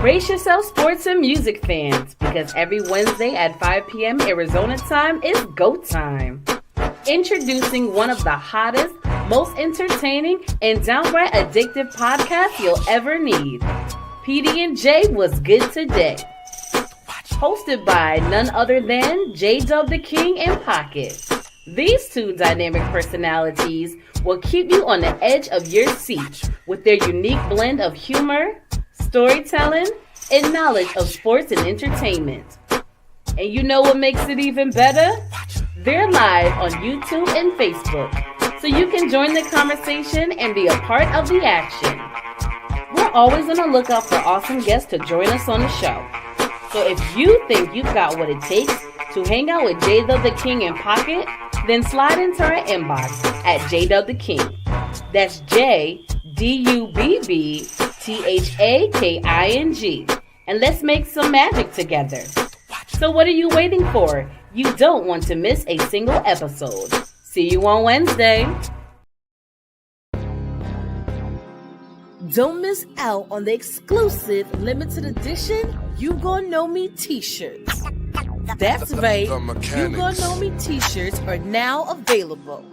Brace yourself, sports and music fans, because every Wednesday at 5 p.m. Arizona time is go time. Introducing one of the hottest, most entertaining, and downright addictive podcasts you'll ever need. PD&J was good today. Hosted by none other than J-Dub the King and Pocket. These two dynamic personalities will keep you on the edge of your seat with their unique blend of humor, storytelling, and knowledge of sports and entertainment. And you know what makes it even better? They're live on YouTube and Facebook, so you can join the conversation and be a part of the action. We're always on the lookout for awesome guests to join us on the show. So if you think you've got what it takes to hang out with J-Dub the King and Pocket, then slide into our inbox at J-Dub the King. That's JDUBBTHAKING. And let's make some magic together. So what are you waiting for? You don't want to miss a single episode. See you on Wednesday. Don't miss out on the exclusive limited edition You Gon' Know Me t-shirts. That's right, You Gon' Know Me t-shirts are now available.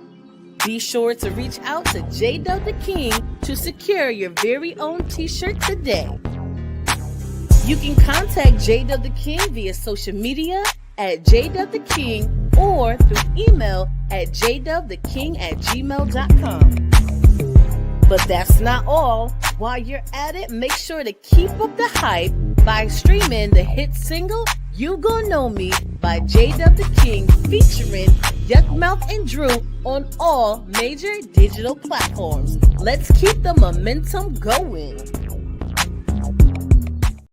Be sure to reach out to J-Dub the King to secure your very own t-shirt today. You can contact J-Dub the King via social media at J-Dub the King or through email at jdubtheking@gmail.com. But that's not all. While you're at it, make sure to keep up the hype by streaming the hit single You Gon' Know Me by J-Dub the King featuring Yuckmouth and Drew on all major digital platforms. Let's keep the momentum going.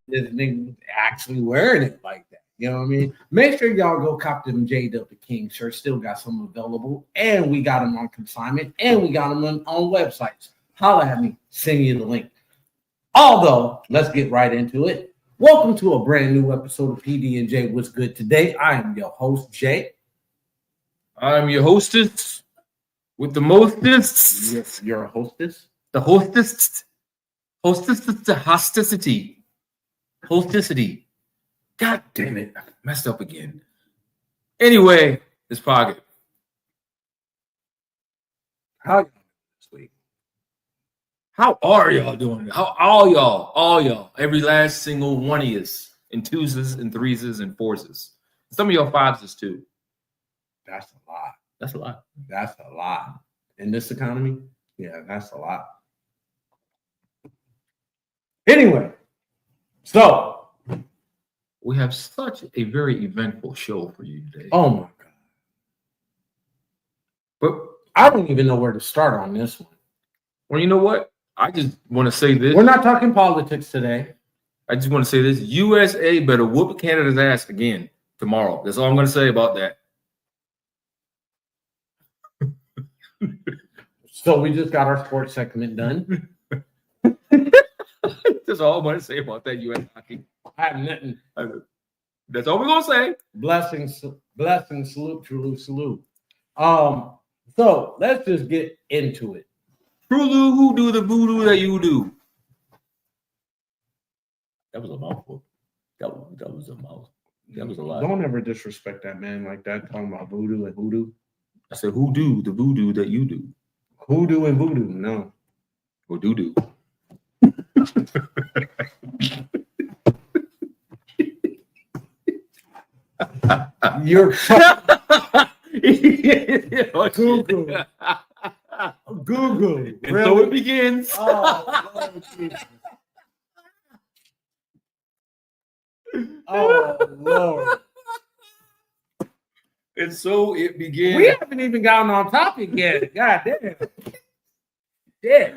This nigga actually wearing it like that. You know what I mean? Make sure y'all go cop them J-Dub the King shirts. Still got some available. And we got them on consignment. And we got them on websites. Holla at me. Send you the link. Although, let's get right into it. Welcome to a brand new episode of PD&J What's Good Today. I am your host, Jay. I'm your hostess with the mostest. Yes, you're a hostess. The hostess. Hostess the hosticity. Hosticity. God damn it. I messed up again. Anyway, this Pocket. How this week? How are y'all doing? How all y'all, every last single one of you in twoses and threeses and fourses. Some of y'all fiveses too. That's a lot. That's a lot. That's a lot. In this economy, yeah, that's a lot. Anyway, so we have such a very eventful show for you today. Oh my God. But I don't even know where to start on this one. Well, you know what? I just want to say this. We're not talking politics today. I just want to say this. USA better whoop Canada's ass again tomorrow. That's all I'm going to say about that. So we just got our sports segment done. That's all I'm going to say about that U.S. hockey. I have nothing. That's all we're going to say. Blessings, salute, salute. So let's just get into it. Trulu, who do the voodoo that you do? That was a mouthful. That was a mouth. That was a lot. Don't ever disrespect that man like that, talking about voodoo and hoodoo. I said, who do the voodoo that you do? Hoodoo and voodoo, no. Or doo-doo. You're Google. Google. And really? So it begins. Oh, Lord Jesus. Oh, Lord. And so it begins. We haven't even gotten on topic yet. God damn. Yeah.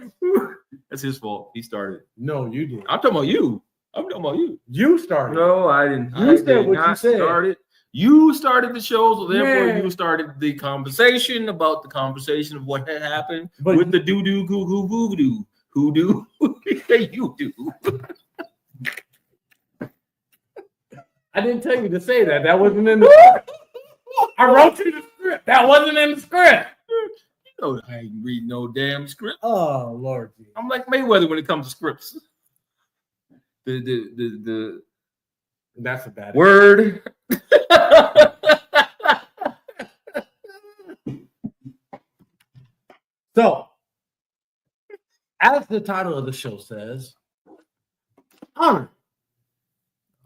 That's his fault. He started. No, you did. I'm talking about you. You started. No, I didn't. You said what you said. Started. You started the show, so therefore you started the conversation about the conversation of what had happened with the doo-doo, goo-goo, voodoo. Hoodoo, you do. I didn't tell you to say that. That wasn't in the script. I wrote you the script. That wasn't in the script. You know I ain't read no damn script. Oh, Lord. I'm like Mayweather when it comes to scripts. the That's a bad word. So, as the title of the show says, honor.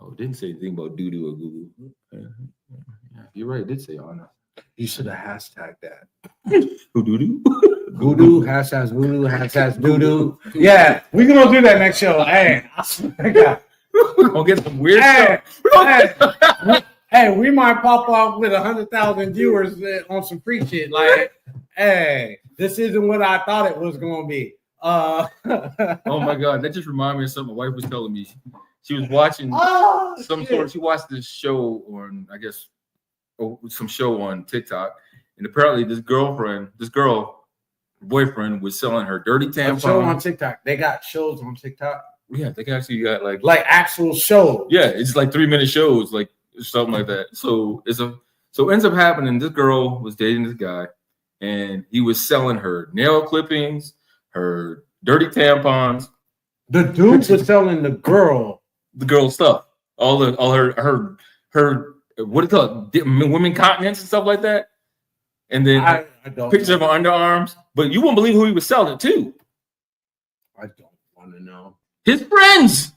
Oh, it didn't say anything about doo-doo or goo-goo. Yeah, you're right. It did say honor. You should have hashtagged that. Doo-doo? Voodoo, hashtags voodoo, hashtags doo-doo. Yeah, we're going to do that next show. Hey, I swear to God. We're going to get some weird stuff. Hey, we might pop off with 100,000 viewers on some free shit. Like, hey, this isn't what I thought it was going to be. Oh my God, that just reminded me of something my wife was telling me. She was watching she watched this show on, I guess, some show on TikTok, and apparently this boyfriend was selling her dirty tampons. Show on TikTok. They got shows on TikTok. Yeah, they actually got like actual shows. Yeah, it's like 3-minute shows, like something like that. So it ends up happening. This girl was dating this guy, and he was selling her nail clippings, her dirty tampons. The dude was selling the girl stuff, all her what do you call it, women continents and stuff like that, and then I don't pictures of her underarms. But you won't believe who he was selling it to. I don't want to know. His friends.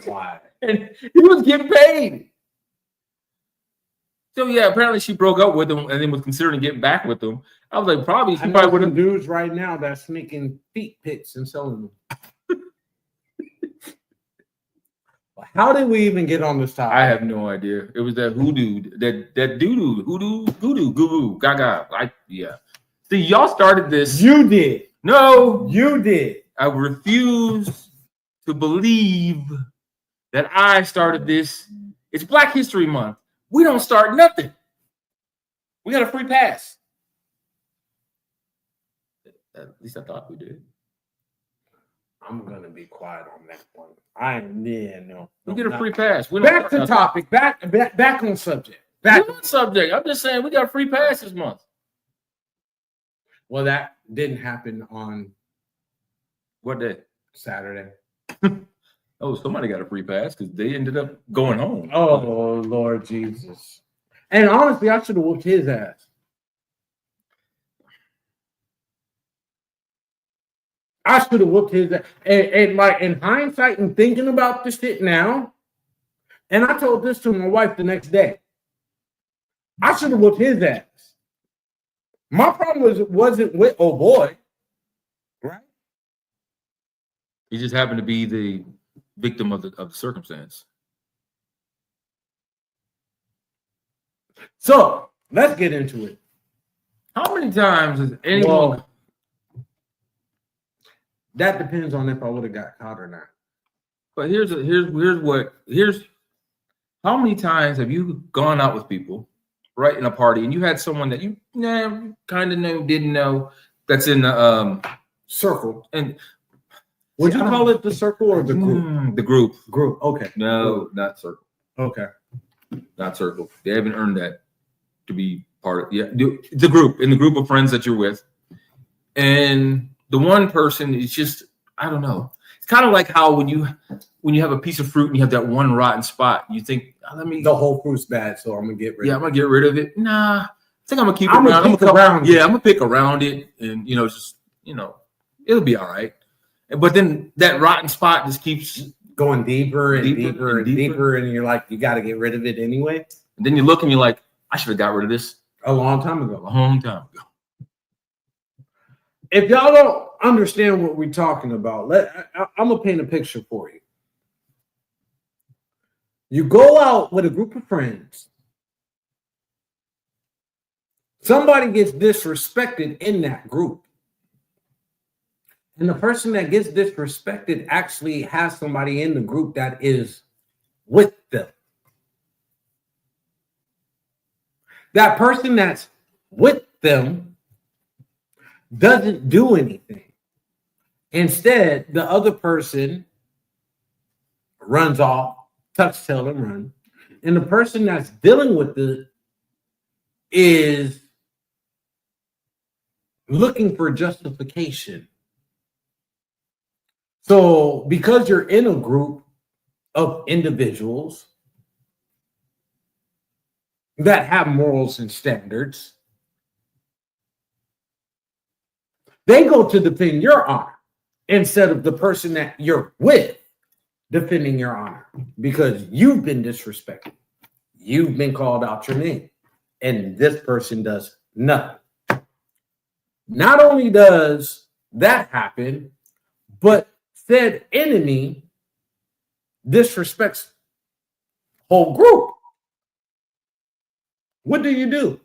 Why? And he was getting paid. So yeah, apparently she broke up with him and then was considering getting back with him. I was like, she probably would have dudes right now that's making feet pics and selling them. How did we even get on this topic? I have no idea. It was that hoodoo, that doo-doo, hoodoo, goo-goo, gaga. Yeah. See, y'all started this. You did. No. You did. I refuse to believe that I started this. It's Black History Month. We don't start nothing. We got a free pass. At least I thought we did. I'm gonna be quiet on that one. We get a free pass. Back to topic. Back on subject. Back on subject. I'm just saying we got a free pass this month. Well, that didn't happen on what day? Saturday. Oh, somebody got a free pass because they ended up going home. Oh, Lord Jesus. And honestly, I should have whooped his ass. I should have whooped his ass. And like in hindsight and thinking about this shit now, and I told this to my wife the next day. I should have whooped his ass. My problem wasn't with oh boy, right? He just happened to be the victim of the circumstance. So let's get into it. How many times has anyone? Well, that depends on if I would have got caught or not. But here's how many times have you gone out with people, right, in a party, and you had someone that you kind of know, didn't know, that's in the circle, and would you call it the circle or the group? The group. Group. Okay. No, not circle. Okay. Not circle. They haven't earned that to be part of the group, in the group of friends that you're with, and the one person is just, I don't know. It's kind of like how when you have a piece of fruit and you have that one rotten spot, you think, the whole fruit's bad, so I'm gonna get rid of it. I'm gonna get rid of it. Nah, I think I'm gonna keep it around. I'm gonna pick around it, and it'll be all right. But then that rotten spot just keeps going deeper and deeper, and you're like, you got to get rid of it anyway. And then you look and you're like, I should have got rid of this a long time ago. If y'all don't understand what we're talking about, I'm gonna paint a picture for you. You go out with a group of friends. Somebody gets disrespected in that group. And the person that gets disrespected actually has somebody in the group that is with them. That person that's with them doesn't do anything. Instead, the other person runs off, tucks tail and run. And the person that's dealing with it is looking for justification. So because you're in a group of individuals that have morals and standards, they go to defend your honor instead of the person that you're with defending your honor because you've been disrespected. You've been called out your name, and this person does nothing. Not only does that happen, but said enemy disrespects whole group. What do?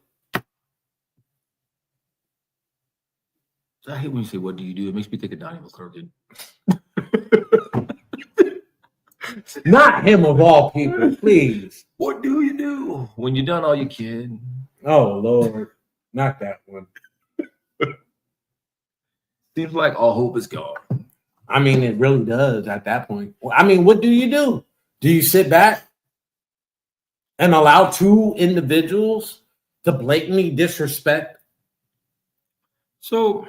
I hate when you say, "What do you do?" It makes me think of Donnie McClurkin. Not him of all people, please. What do you do when you're done all your kid? Oh, Lord. Not that one. Seems like all hope is gone. I mean, it really does at that point. I mean, what do you do? Do you sit back and allow two individuals to blatantly disrespect? So,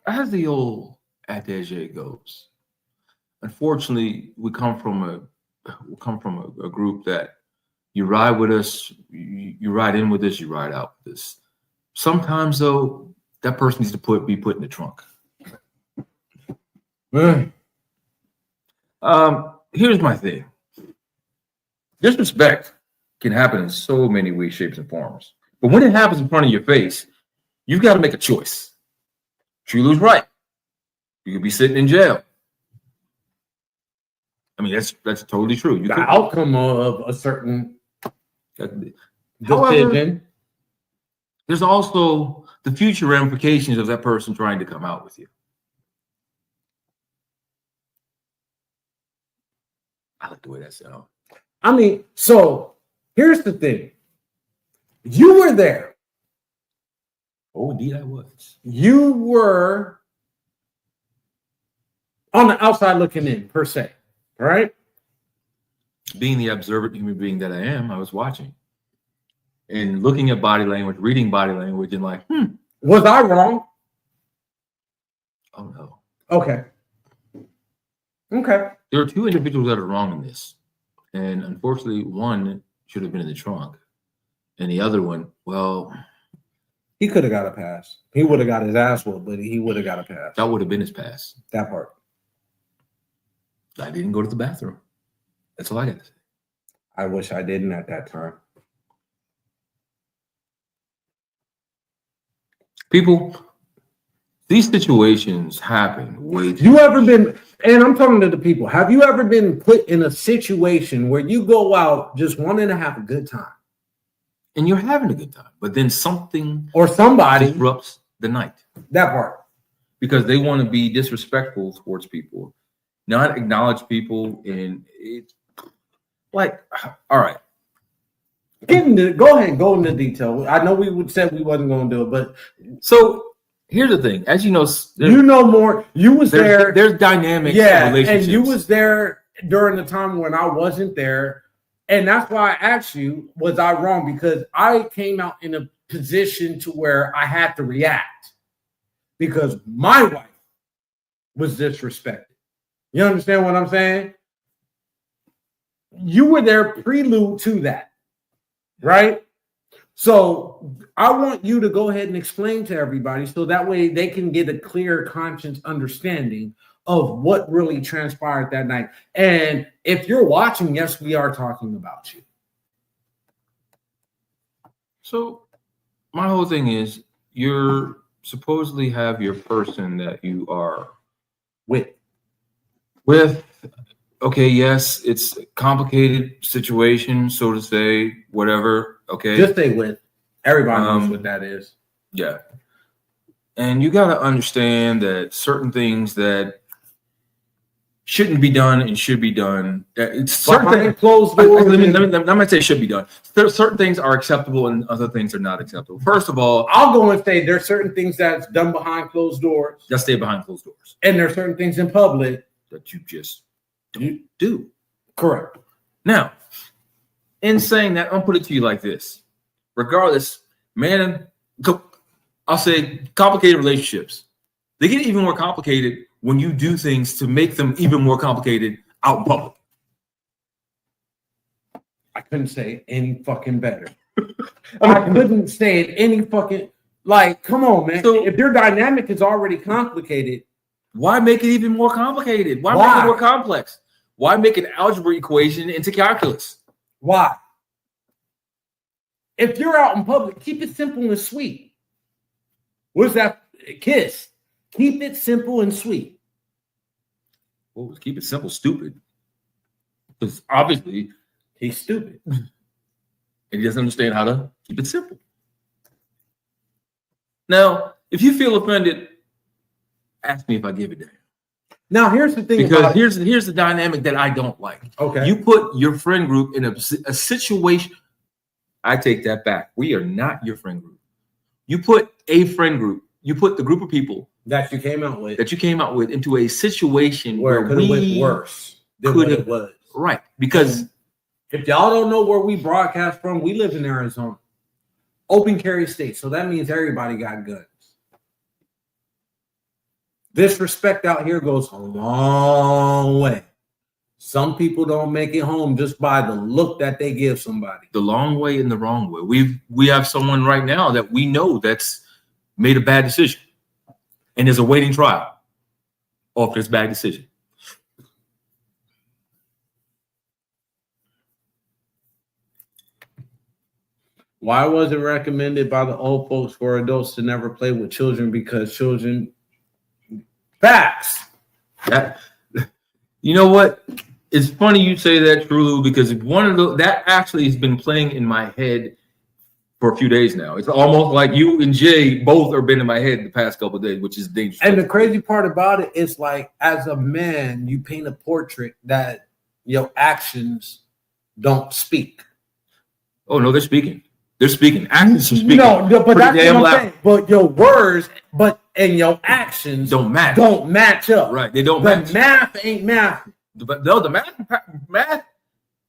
as the old adage goes, unfortunately, we come from a group that you ride with us, you ride in with us, you ride out with us. Sometimes, though, that person needs to be put in the trunk. Here's my thing. Disrespect can happen in so many ways, shapes, and forms. But when it happens in front of your face, you've got to make a choice. True lose right. You could be sitting in jail. I mean, that's totally true. The outcome of a certain decision. However, there's also the future ramifications of that person trying to come out with you. I like the way that sounds. I mean, so here's the thing. You were there. Oh, indeed I was. You were on the outside looking in, per se. All right? Being the observant human being that I am, I was watching. And looking at body language, reading body language, and like, Was I wrong? Oh, no. Okay. There are two individuals that are wrong in this. And unfortunately, one should have been in the trunk. And the other one, well, he could have got a pass. He would have got his ass whooped, but he would have got a pass. that would have been his pass. That part. I didn't go to the bathroom. That's all I got to say. I wish I didn't at that time. People, these situations happen way too You ever been, and I'm talking to the people, have you ever been put in a situation where you go out just wanting to have a good time? and you're having a good time, but then something Or somebody disrupts the night that part. because they want to be disrespectful towards people, not acknowledge people, and it's like, all right. Go ahead, go into detail. I know we said we wasn't going to do it, but So here's the thing, as you know, you know more. You was there. There's dynamics. Yeah, in relationships. and you was there during the time when I wasn't there. And that's why I asked you, was I wrong? Because I came out in a position to where I had to react because my wife was disrespected. You understand what I'm saying? You were there prelude to that, right? So I want you to go ahead and explain to everybody so that way they can get a clear conscious understanding of what really transpired that night. And if you're watching, yes, we are talking about you. So my whole thing is you're supposedly have your person that you are with. Okay, yes, it's a complicated situation, so to say, whatever. Okay. Just stay with. Everybody knows what that is. Yeah. And you got to understand that certain things that shouldn't be done and should be done. It's certain things closed doors. I'm going to say should be done. Certain things are acceptable and other things are not acceptable. First of all, I'll go and say there's certain things that's done behind closed doors. Just stay behind closed doors. And there's certain things in public that you just don't do. Correct. Now, in saying that, I'll put it to you like this. Regardless, man, I'll say complicated relationships. They get even more complicated when you do things to make them even more complicated out in public. I couldn't say it any fucking better. I couldn't say it any fucking, like, come on, man. So, if your dynamic is already complicated, why make it even more complicated? Why make it more complex? Why make an algebra equation into calculus? Why? If you're out in public, keep it simple and sweet. What's that? KISS. Keep it simple and sweet. Well, keep it simple, stupid. Because obviously he's stupid. And he doesn't understand how to keep it simple. Now, if you feel offended, ask me if I give a damn. Now, here's the thing. Because here's the dynamic that I don't like. Okay. You put your friend group in a situation. I take that back. We are not your friend group. You put a friend group. You put the group of people that you came out with into a situation where it could have went worse than what it was. Right. Because if y'all don't know where we broadcast from, we live in Arizona. Open carry state. So that means everybody got guns. Disrespect out here goes a long way. Some people don't make it home just by the look that they give somebody. The long way and the wrong way. We have someone right now that we know that's made a bad decision and is awaiting trial off this bad decision. Why was it recommended by the old folks for adults to never play with children? Because children... Facts. You know what? It's funny you say that, Trulu, because that actually has been playing in my head for a few days now. It's almost like you and Jay both have been in my head the past couple of days, which is dangerous. And the crazy part about it is, like, as a man, you paint a portrait that your actions don't speak. Oh no, they're speaking. They're speaking. Actions are speaking. No, but that's what I'm saying. But your words, and your actions don't match. Don't match up. Right? They don't. The math ain't math. But no, the math.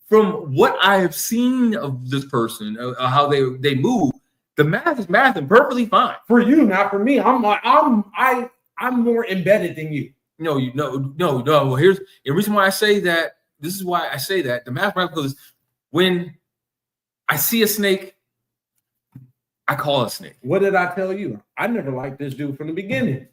From what I have seen of this person, how they move, the math is math and perfectly fine for you, not for me. I'm more embedded than you. No. Well, here's the reason why I say that. This is why I say that the math, because when I see a snake, I call a snake. What did I tell you? I never liked this dude from the beginning.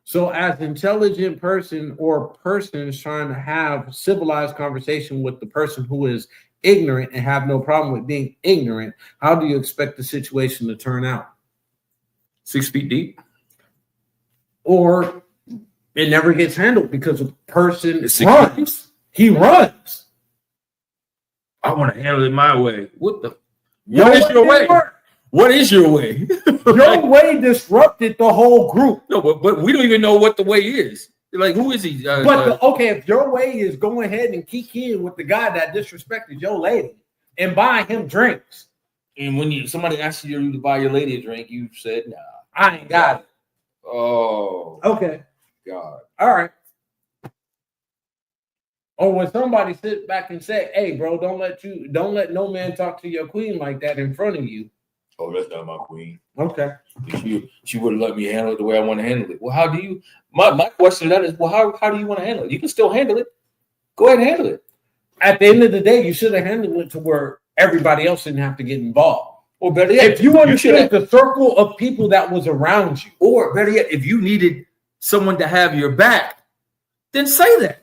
So as an intelligent person or persons trying to have civilized conversation with the person who is ignorant and have no problem with being ignorant, how do you expect the situation to turn out? 6 feet deep? Or it never gets handled because the person runs. He runs. I want to handle it my way. What is your way? What is your way? Your way disrupted the whole group. No, but we don't even know what the way is. Like, who is he? Okay, if your way is going ahead and kikiing with the guy that disrespected your lady and buying him drinks. And when somebody asks you to buy your lady a drink, you said, nah. I ain't got it. Oh. Okay. God. All right. Or when somebody sit back and say, hey, bro, don't let no man talk to your queen like that in front of you. Oh, that's not my queen. Okay. She wouldn't let me handle it the way I want to handle it. Well, how do you? My question to that is, well, how do you want to handle it? You can still handle it. Go ahead and handle it. At the end of the day, you should have handled it to where everybody else didn't have to get involved. Or better yet, if you understood the circle of people that was around you. Or better yet, if you needed someone to have your back, then say that.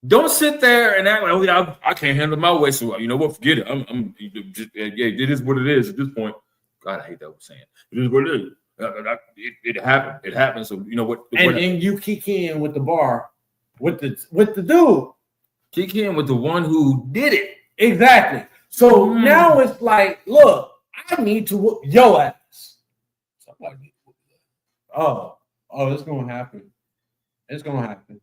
Don't sit there and act like, oh, I can't handle my way. So you know what? Forget it. It is what it is at this point. God, I hate that saying. It is what it is. It happened. It happened. So you know what? And you kick in with the bar, with the dude. Kick in with the one who did it. Exactly. So now it's like, look, I need to whoop your ass. Somebody. Oh, it's gonna happen. It's gonna happen.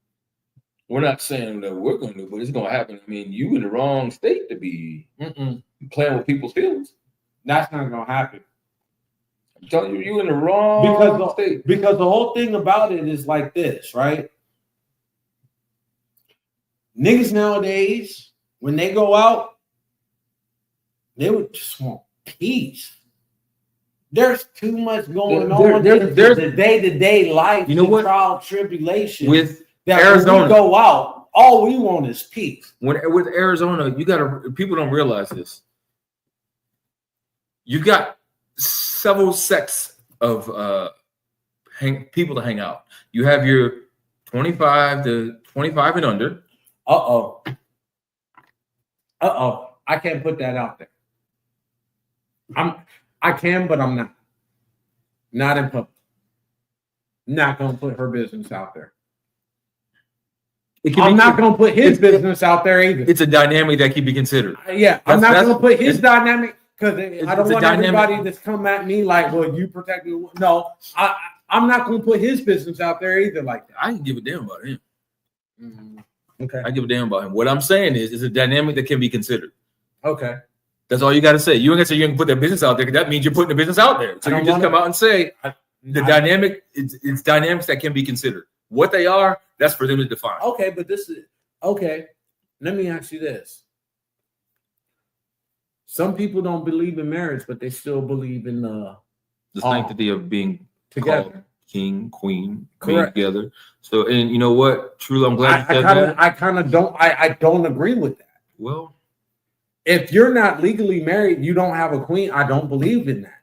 We're not saying that we're going to, but it's going to happen. I mean, you in the wrong state to be playing with people's feelings. That's not going to happen. I'm telling you, you're in the wrong state. Because the whole thing about it is like this, right? Niggas nowadays, when they go out, they would just want peace. There's too much going There- on. there's- The day-to-day life, You know what? trial tribulation with that Arizona. when we go out, all we want is peace. with Arizona, people don't realize this. You got several sets of people to hang out. You have your 25 and under. I can't put that out there. I can, but I'm not. Not in public. Not gonna put her business out there. I'm not gonna put his business out there either. It's a dynamic that can be considered. I'm not gonna put his dynamic because I don't want dynamic. everybody to come at me like, well, you protect me. No, I'm not gonna put his business out there either like that. I can give a damn about him. Okay. I give a damn about him. What I'm saying is, it's a dynamic that can be considered. Okay. That's all you got to say. You ain't gonna say you can put that business out there, because that means you're putting the business out there. So you just come out and say dynamic. It's dynamics that can be considered. What they are, that's for them to define. Okay, but this is okay. Let me ask you this. Some people don't believe in marriage, but they still believe in The sanctity of being together. called king, queen, Correct. being together. So, and you know what? Truly, I'm glad you said that. I don't agree with that. Well, If you're not legally married, you don't have a queen. I don't believe in that.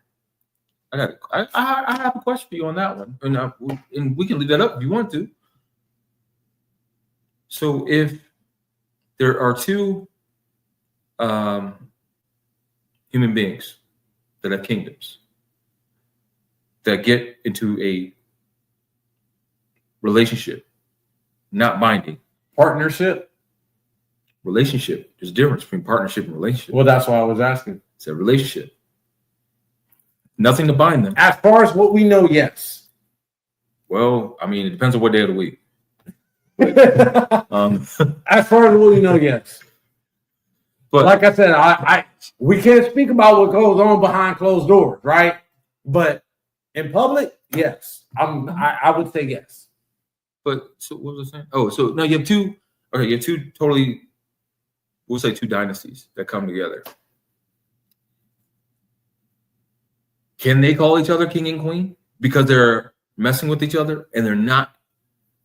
I have a question for you on that one, and we can leave that up if you want to. So, if there are two human beings that have kingdoms that get into a relationship, not binding Partnership? relationship, there's a difference between partnership and relationship. Well, that's why I was asking. It's a relationship. Nothing to bind them. As far as what we know, yes. Well, I mean, it depends on what day of the week. As far as what we know, yes. But Like I said, we can't speak about what goes on behind closed doors, right? But in public, yes. I would say yes. But so what was I saying? Oh, so no, you have two. Okay, you have two totally. We'll say two dynasties that come together. Can they call each other king and queen because they're messing with each other and they're not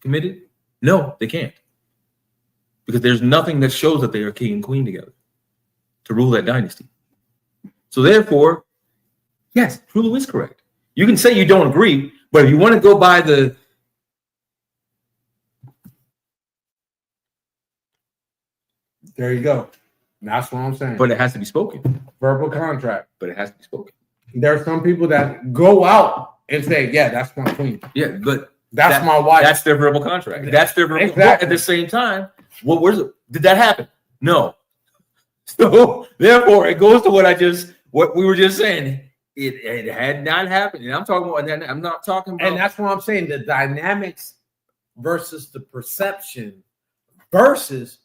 committed? No, they can't. Because there's nothing that shows that they are king and queen together to rule that dynasty. So therefore, yes, Trulu is correct. You can say you don't agree, but if you want to go by the There you go. That's what I'm saying. but it has to be spoken. Verbal contract. But it has to be spoken. There are some people that go out and say, yeah, that's my queen. Yeah, but That's my wife. that's their verbal contract. That's their verbal. Exactly. At the same time, what was it? Did that happen? No. So therefore, it goes to what we were just saying. It had not happened, and I'm talking about. I'm not talking about. And that's what I'm saying. The dynamics versus the perception versus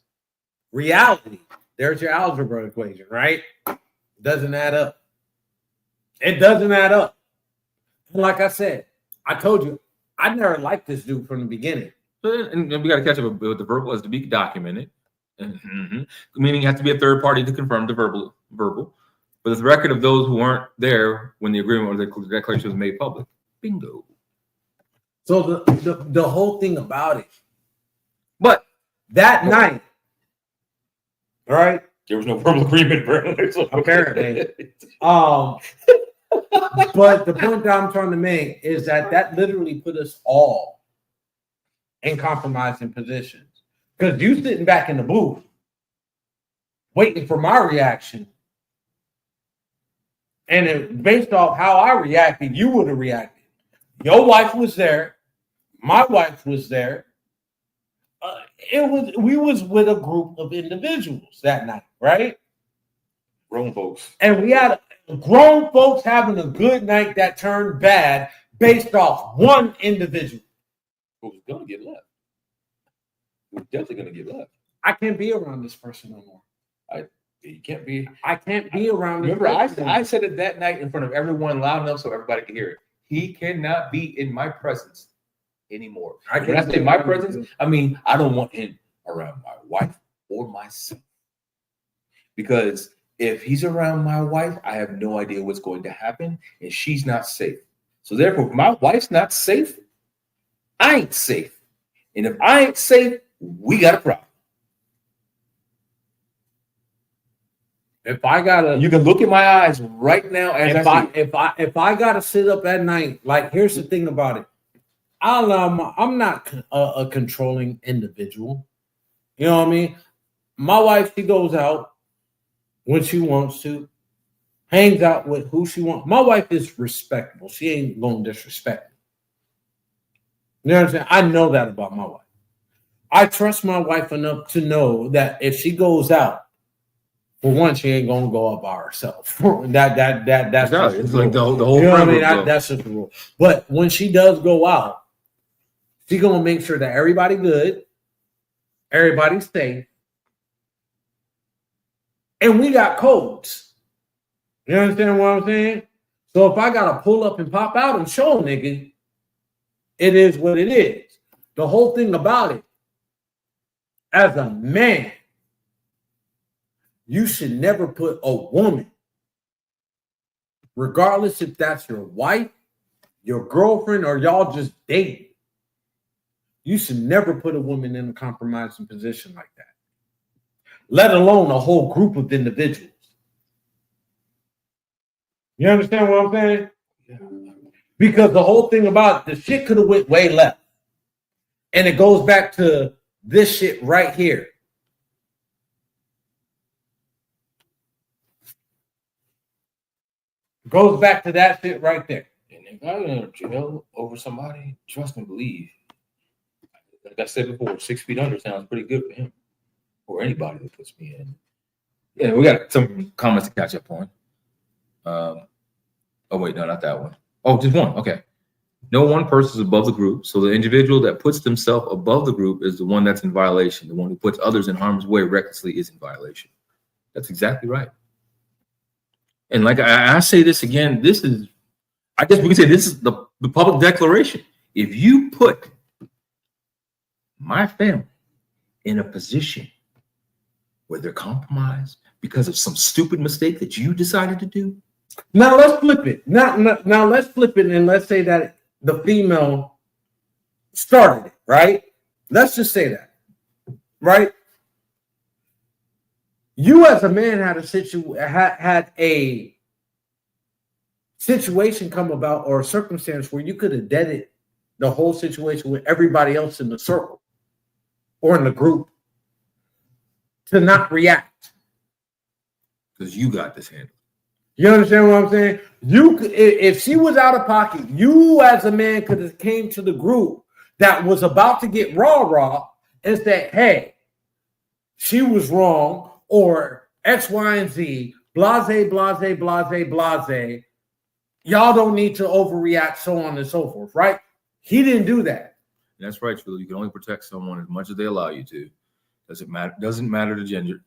reality. There's your algebra equation, right? Doesn't add up. It doesn't add up. And like I said, I told you, I never liked this dude from the beginning. And we got to catch up with the verbal as to be documented. Meaning, you have to be a third party to confirm the verbal. But the record of those who weren't there when the agreement or the declaration was made public. Bingo. So the whole thing about it. But that night, right? there was no verbal agreement, bro. Apparently. But the point that I'm trying to make is that literally put us all in compromising positions. Because you sitting back in the booth waiting for my reaction. And based off how I reacted, you would have reacted. Your wife was there. My wife was there. We was with a group of individuals that night, right? Grown folks. And we had grown folks having a good night that turned bad based off one individual. Who's gonna get left? Who's definitely gonna get left? I can't be around this person no more. You can't be. I can't be around this Remember, person. I said it that night in front of everyone loud enough so everybody could hear it. He cannot be in my presence anymore. When I say my presence, I mean I don't want him around my wife or my son. Because if he's around my wife, I have no idea what's going to happen, and she's not safe. So therefore, if my wife's not safe, I ain't safe. And if I ain't safe, we got a problem. If I gotta, You can look at my eyes right now as if I gotta sit up at night, like here's the thing about it. I'm not a controlling individual. You know what I mean? My wife, she goes out when she wants to, hangs out with who she wants. My wife is respectable. She ain't gonna disrespect me. You know what I'm saying? I know that about my wife. I trust my wife enough to know that if she goes out, for one, she ain't gonna go out by herself. That's just it's the like the rule. whole. You know what I mean? That's just the rule. But when she does go out, she's gonna make sure that everybody good, everybody's safe, and we got codes. You understand what I'm saying? So if I gotta pull up and pop out and show a nigga, it is what it is. The whole thing about it, as a man, you should never put a woman, regardless if that's your wife, your girlfriend, or y'all just dating. You should never put a woman in a compromising position like that, let alone a whole group of individuals. You understand what I'm saying? Yeah. Because the whole thing about it, the shit could have went way left. And it goes back to this shit right here. Goes back to that shit right there. And if I go to jail over somebody, trust and believe. Like I said before, 6 feet under sounds pretty good for him or anybody that puts me in. Yeah, we got some comments to catch up on. Oh wait, no, not that one. Oh, just one. Okay. No one person is above the group, so the individual that puts themselves above the group is the one that's in violation. The one who puts others in harm's way recklessly is in violation. That's exactly right. And like I say this again, this is, I guess we can say this is the public declaration. If you put my family in a position where they're compromised because of some stupid mistake that you decided to do. Now let's flip it. Now let's flip it and let's say that the female started it, right? Let's just say that, right? You as a man had a situation come about or a circumstance where you could have deaded the whole situation with everybody else in the circle or in the group to not react. Because you got this handle. You understand what I'm saying? If she was out of pocket, you as a man could have came to the group that was about to get raw and said, hey, she was wrong, or X, Y, and Z, blase. Y'all don't need to overreact, so on and so forth, right? He didn't do that. That's right, Phil. You can only protect someone as much as they allow you to. Doesn't matter the gender.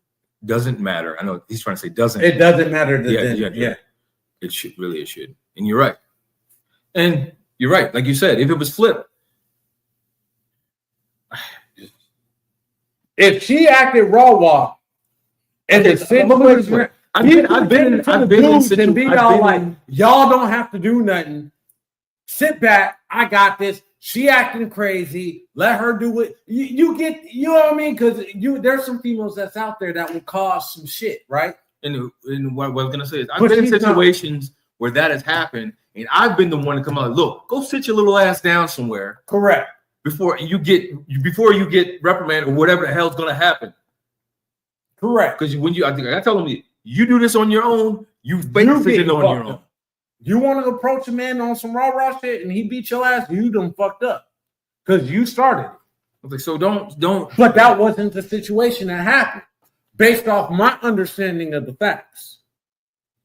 Doesn't matter. I know he's trying to say doesn't. It doesn't matter the gender. Yeah. It should really. It should. And you're right. And you're right. Like you said, if it was flipped. If she acted raw, and the situation, I've been in situations and be all like, y'all don't have to do nothing. Sit back. I got this. She acting crazy. Let her do it. You get, you know what I mean? Because there's some females that's out there that will cause some shit, right? And what I was gonna say is, I've been in situations where that has happened, and I've been the one to come out. Look, go sit your little ass down somewhere. Correct. Before you get reprimanded or whatever the hell's gonna happen. Correct. Because I tell them, you do this on your own, you basically on your own. You want to approach a man on some raw shit and he beat your ass, you done fucked up. Because you started it. Okay, so don't. But that wasn't the situation that happened. Based off my understanding of the facts.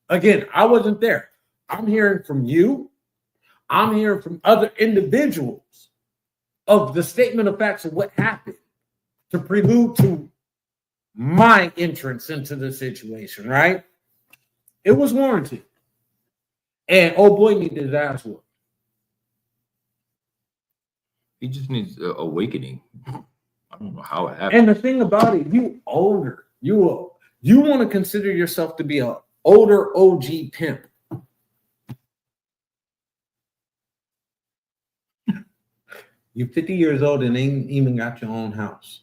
Again, I wasn't there. I'm hearing from you. I'm hearing from other individuals of the statement of facts of what happened to prelude to my entrance into the situation, right? It was warranted. And oh boy, needed his ass whooped. He just needs awakening. I don't know how it happened. And the thing about it, you older. You want to consider yourself to be an older OG pimp. You're 50 years old and ain't even got your own house.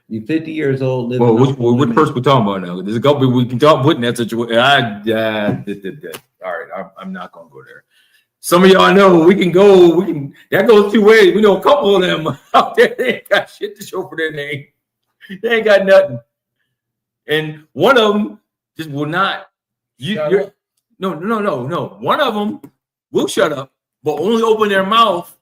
You're 50 years old. Well, which person we talking about now? There's a couple we can talk about in that situation. All right, I'm not gonna go there. Some of y'all know we can go. That goes two ways. We know a couple of them out there. They ain't got shit to show for their name. They ain't got nothing. And one of them just will not. No. One of them will shut up, but only open their mouth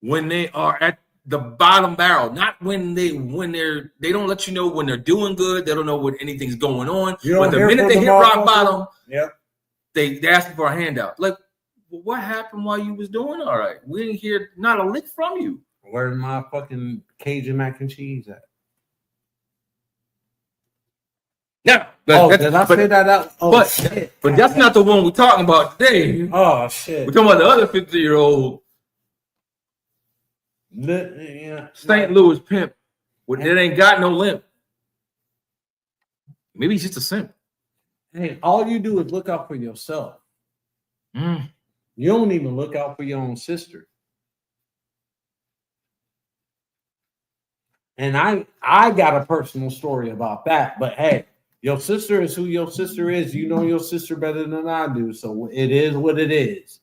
when they are at the bottom barrel, not when they don't let you know when they're doing good. They don't know when anything's going on. But the minute they hit rock bottom, they ask for a handout. Like, well, what happened while you was doing all right? We didn't hear not a lick from you. Where's my fucking Cajun mac and cheese at? Yeah, but that's not the one we're talking about today. Oh shit, we're talking about the other 50-year-old St. Louis pimp that ain't got no limp. Maybe he's just a simp. Hey, all you do is look out for yourself. You don't even look out for your own sister. And I got a personal story about that, but hey, your sister is who your sister is. You know your sister better than I do, so it is what it is.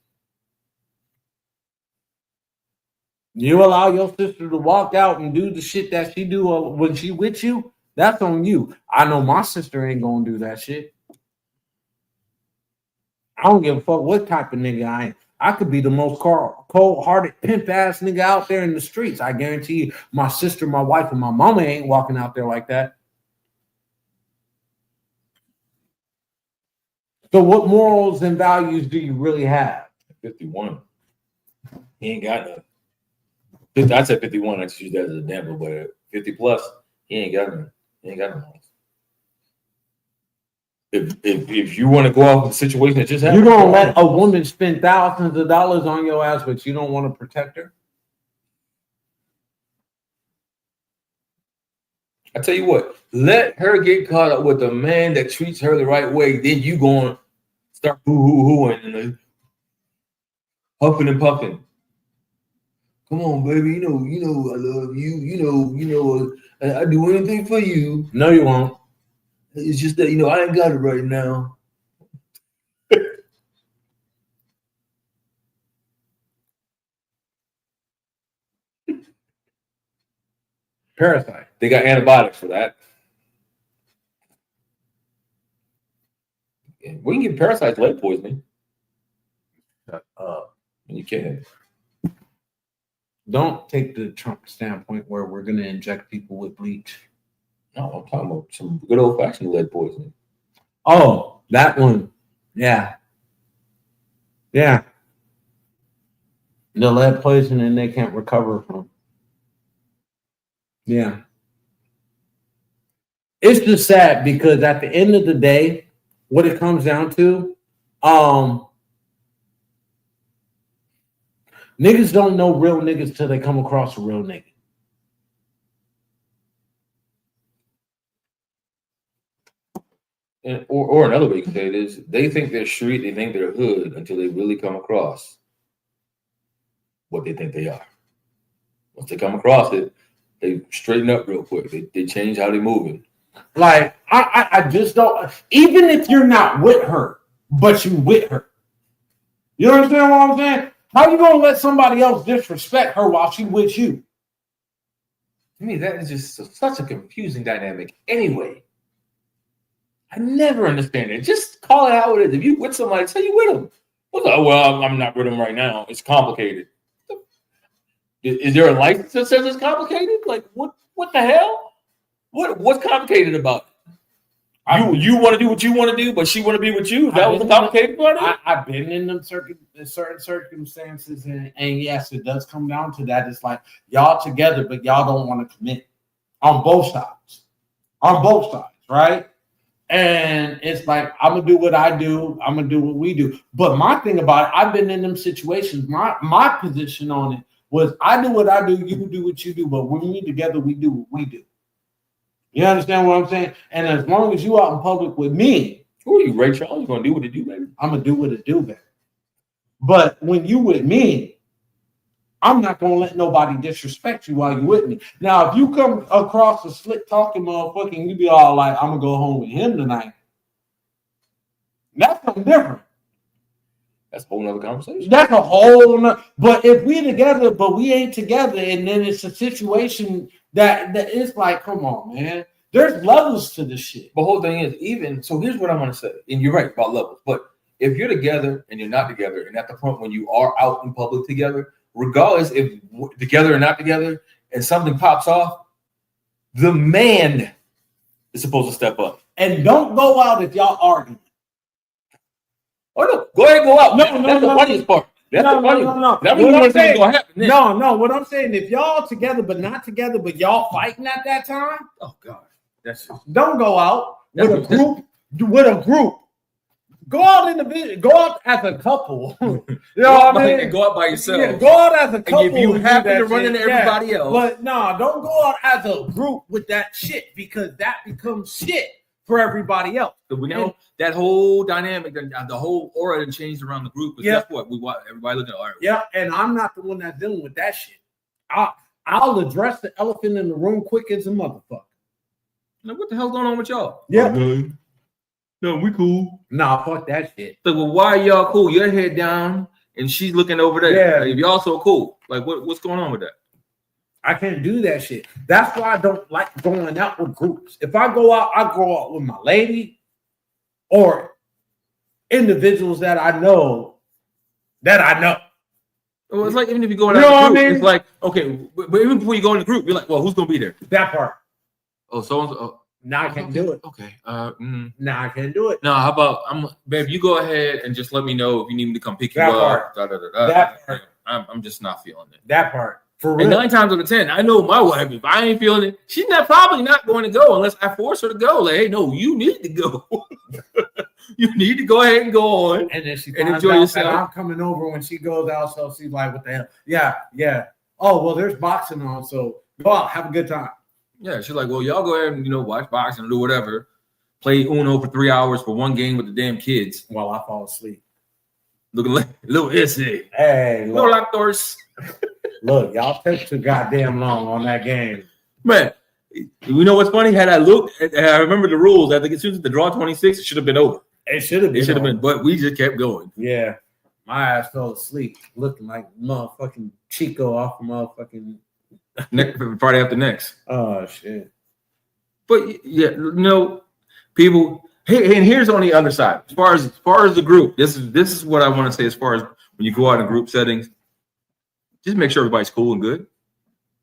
You allow your sister to walk out and do the shit that she do when she with you, that's on you. I know my sister ain't gonna do that shit. I don't give a fuck what type of nigga I am. I could be the most cold-hearted pimp ass nigga out there in the streets. I guarantee you, my sister, my wife, and my mama ain't walking out there like that. So what morals and values do you really have? 51. He ain't got none. I said 51. I just use that as an example, but 50 plus, he ain't got none. He ain't got none. If you want to go off the situation that just happened, you don't let a woman spend thousands of dollars on your ass, but you don't want to protect her. I tell you what, let her get caught up with a man that treats her the right way. Then you going to start hoo-hoo-hooing and huffing and puffing. Come on, baby. You know, I love you. You know, I do anything for you. No, you won't. It's just that, I ain't got it right now. Parasite. They got antibiotics for that. We can give parasites lead poisoning. Shut up. You can. Don't take the Trump standpoint where we're going to inject people with bleach. No, I'm talking about some good old-fashioned lead poisoning. Oh, that one. Yeah. Yeah. The lead poisoning they can't recover from. Yeah. It's just sad because at the end of the day, what it comes down to, niggas don't know real niggas till they come across a real nigga. Or another way you can say it is, they think they're street, they think they're hood until they really come across what they think they are. Once they come across it, they straighten up real quick. They change how they're moving. Like, I just don't, even if you're not with her, but you with her. You understand what I'm saying? How you gonna let somebody else disrespect her while she with you? To me, that is just such a confusing dynamic anyway. I never understand it. Just call it how it is. If you with somebody, say you with them. Well, I'm not with them right now. It's complicated. Is there a license that says it's complicated? Like, what the hell? What's complicated about it? You want to do what you want to do, but she want to be with you? That was the complicated part of it? I've been in them certain circumstances, and yes, it does come down to that. It's like y'all together, but y'all don't want to commit on both sides. On both sides, right? And it's like, I'm going to do what I do. I'm going to do what we do. But my thing about it, I've been in them situations. My position on it was I do what I do. You do what you do. But when we together, we do what we do. You understand what I'm saying? And as long as you out in public with me, who are you, Ray Charles? You gonna do what it do, baby? I'm gonna do what it do, baby. But when you with me, I'm not gonna let nobody disrespect you while you with me. Now, if you come across a slick talking motherfucker and you be all like, I'm gonna go home with him tonight, that's something different. That's a whole nother conversation. That's a whole nother. But if we together, but we ain't together, and then it's a situation that it's like, come on, man. There's levels to this shit. The whole thing is, even so, here's what I'm gonna say, and you're right about levels. But if you're together and you're not together, and at the point when you are out in public together, regardless if together or not together, and something pops off, the man is supposed to step up. And don't go out if y'all arguing. Oh no, go ahead and go out. No, that's the funniest part. That's the funniest part. No. That's what I'm saying. No. What I'm saying, if y'all together but not together, but y'all fighting at that time, oh God, that's just, don't go out with a group. With a group, go out individually. Go out as a couple. You know what I mean? Go out by yourself. Yeah, go out as a couple. And if you happen to run into everybody else, but no, don't go out as a group with that shit because that becomes shit for everybody else. So we know that whole dynamic, the whole aura that changed around the group. Guess what? We want everybody looking at. Right. Yeah, and I'm not the one that's dealing with that shit. I'll address the elephant in the room quick as a motherfucker. Now, what the hell's going on with y'all? Yeah. No, we cool. Nah, fuck that shit. So, well, why are y'all cool? Your head down and she's looking over there. Yeah. Like, if y'all so cool, like what's going on with that? I can't do that shit. That's why I don't like going out with groups. If I go out, I go out with my lady or individuals that I know. Well, it's like even if you go out, I mean? It's like, okay, but even before you go in the group, you're like, well, who's gonna be there? That part. Oh, so now I can't do it. Okay. Now I can't do it. No, how about babe, you go ahead and just let me know if you need me to come pick you up. That part. I'm just not feeling it. That part. For real. And 9 times out of 10, I know my wife. If I ain't feeling it, she's probably not going to go unless I force her to go. Like, hey, no, you need to go. You need to go ahead and go on. And then she and enjoy yourself. I'm coming over when she goes out, so she's like, "What the hell?" Yeah. Oh well, there's boxing on, so go out, have a good time. Yeah, she's like, well, y'all go ahead and watch boxing or do whatever. Play Uno for 3 hours for one game with the damn kids while I fall asleep. Looking like little essay. Hey, no actors. Look, y'all took too goddamn long on that game. Man, you know what's funny? Had I looked, I remember the rules. I think as soon as the draw 26, it should have been over. It should have been. But we just kept going. Yeah. My ass fell asleep looking like motherfucking Chico off of motherfucking Friday after next. Oh, shit. But, yeah, people, hey, and here's on the other side. As far as the group, this is what I want to say as far as when you go out in group settings. Just make sure everybody's cool and good.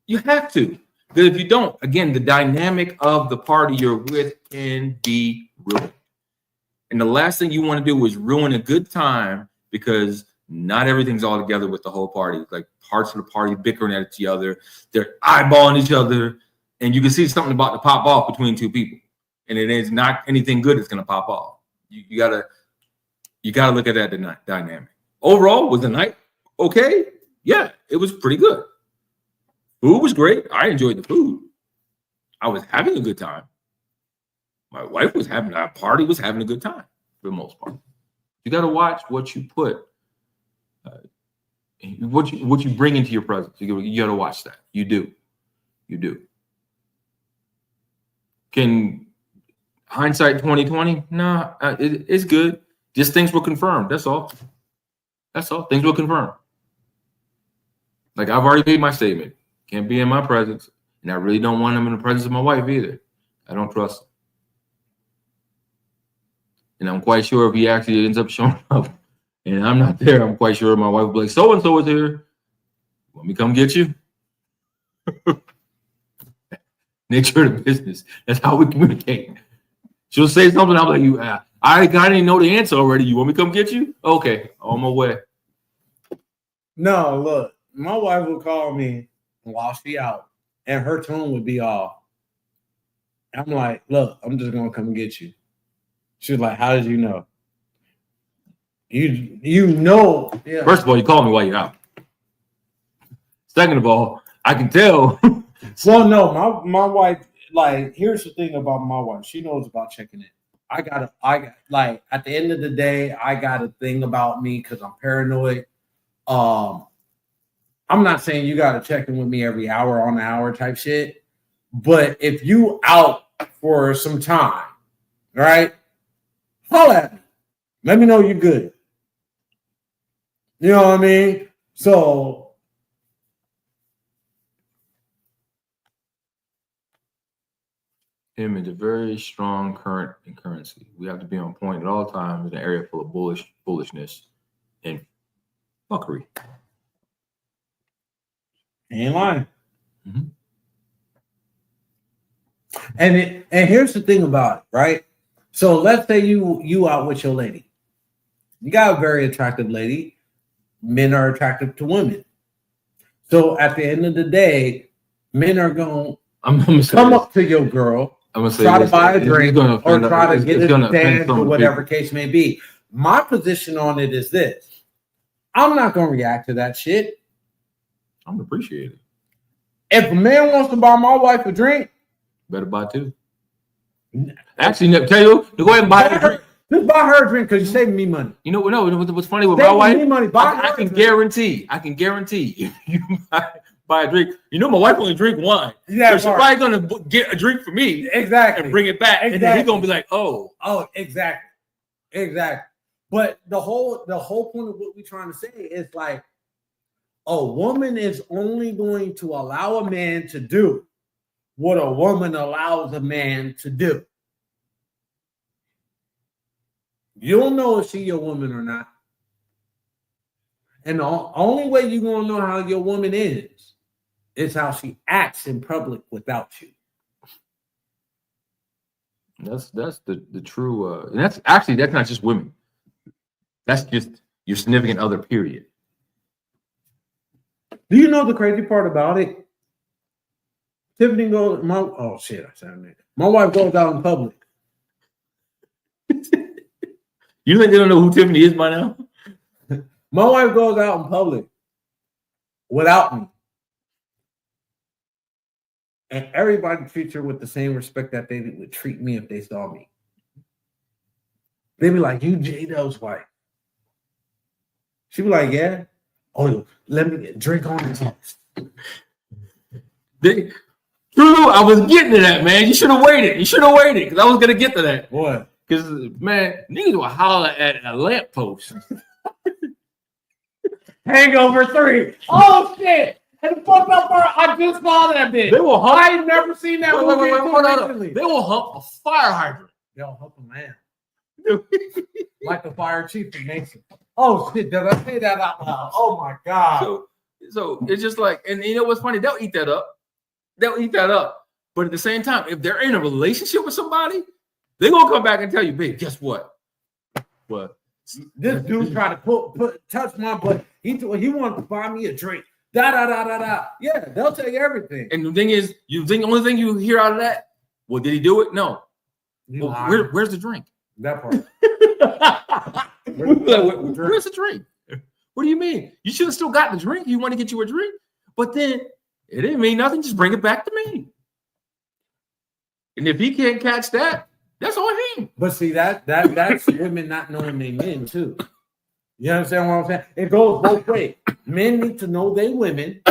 You have to. Because if you don't, again, the dynamic of the party you're with can be ruined. And the last thing you want to do is ruin a good time because not everything's all together with the whole party. Like parts of the party bickering at each other. They're eyeballing each other. And you can see something about to pop off between two people. And it is not anything good that's going to pop off. You gotta look at that dynamic. Overall, was the night okay? Yeah, it was pretty good. Food was great. I enjoyed the food. I was having a good time. My wife was having a good time for the most part. You got to watch what you put, what you bring into your presence. You got to watch that. You do. Can hindsight 2020? Nah, it's good. Just things were confirmed. That's all. Things were confirmed. Like I've already made my statement. Can't be in my presence. And I really don't want him in the presence of my wife either. I don't trust him. And I'm quite sure if he actually ends up showing up and I'm not there, I'm quite sure my wife will be like, so-and-so is here. Want me to come get you? Nature of the business. That's how we communicate. She'll say something. I'm like, I didn't know the answer already. You want me to come get you? Okay, on my way. No, look, my wife would call me while she out, and her tone would be off. I'm like, look, I'm just gonna come get you. She was like, how did you know? You know. Yeah. First of all, you called me while you're out. Second of all, I can tell. Well, no, my wife, like here's the thing about my wife. She knows about checking in. I got like at the end of the day, I got a thing about me because I'm paranoid. I'm not saying you got to check in with me every hour on the hour type shit, but if you out for some time, right? Holla at me. Let me know you're good. You know what I mean? So image, a very strong current and currency. We have to be on point at all times in an area full of bullishness and fuckery. ain't lying. Mm-hmm. And here's the thing about it, right? So let's say you out with your lady. You got a very attractive lady. Men are attractive to women. So at the end of the day, men are going to come up to your girl, try to buy a drink, or try to get a dance, or whatever case may be. My position on it is this. I'm not going to react to that shit. I'm going to appreciate it. If a man wants to buy my wife a drink, better buy two. Actually, tell you, go ahead and buy a drink. Just buy her a drink because you're saving me money. You know, no, what's funny with my wife? Money. I can guarantee if you buy a drink, you know, my wife only drink wine. Yeah, so she's probably gonna get a drink for me, exactly, and bring it back, and then he's gonna be like, oh, exactly. But the whole point of what we're trying to say is like, a woman is only going to allow a man to do what a woman allows a man to do. You'll know if she your woman or not. And the only way you're going to know how your woman is how she acts in public without you. That's the true, and that's not just women. That's just your significant other, period. Do you know the crazy part about it? Tiffany goes, my wife goes out in public. You think they don't know who Tiffany is by now? My wife goes out in public without me. And everybody treats her with the same respect that they would treat me if they saw me. They'd be like, you J-Dub's wife. She'd be like, yeah. Oh, let me drink on the test. True, I was getting to that, man. You should have waited. Because I was going to get to that. What? Because, man, niggas will holler at a lamppost. Hangover 3. Oh, shit. And the fucked up part, I just saw that bitch. They will hump. I ain't never seen that movie. Wait. They will hump a fire hydrant. They'll hump a man. Like the fire chief in Mason. Oh, shit. Did I say that out loud? Oh, my God. So it's just like, and you know what's funny? They'll eat that up. But at the same time, if they're in a relationship with somebody, they're going to come back and tell you, babe, guess what? What? This dude tried to touch my butt. He wanted to buy me a drink. Da. Yeah, they'll tell you everything. And the thing is, the only thing you hear out of that, well, did he do it? No. Well, where's the drink? That part. Where's the drink? What do you mean? You should have still got the drink. You want to get you a drink, but then it didn't mean nothing. Just bring it back to me. And if he can't catch that, that's on him. But see, that's women not knowing they men too. You understand what I'm saying? It goes both ways. Men need to know they women,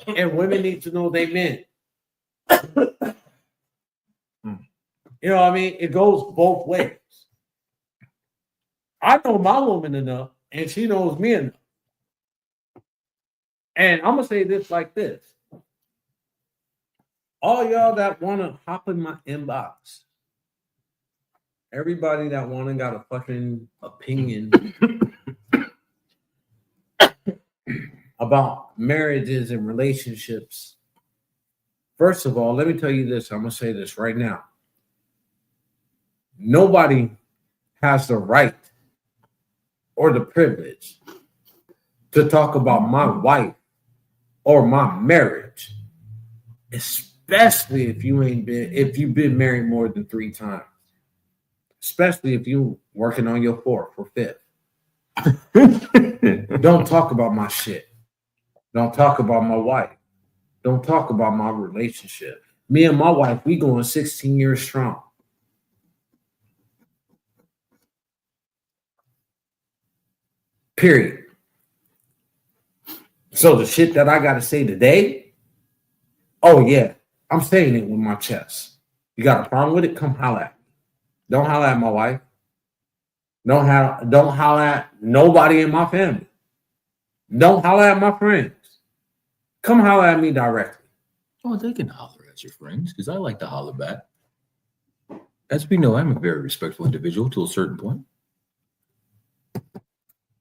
and women need to know they men. You know what I mean? It goes both ways. I know my woman enough, and she knows me enough. And I'm gonna say this like this. All y'all that want to hop in my inbox, everybody that got a fucking opinion about marriages and relationships. First of all, let me tell you this. I'm going to say this right now. Nobody has the right or the privilege to talk about my wife or my marriage, especially if you've been married more than 3 times. Especially if you're working on your 4th or 5th. Don't talk about my shit. Don't talk about my wife. Don't talk about my relationship. Me and my wife, we going 16 years strong. Period. So the shit that I got to say today, oh yeah, I'm saying it with my chest. You got a problem with it? Come holler at me. Don't holler at my wife. Don't holler at nobody in my family. Don't holler at my friends. Come holler at me directly. Oh, they can holler at your friends because I like to holler back. As we know, I'm a very respectful individual to a certain point.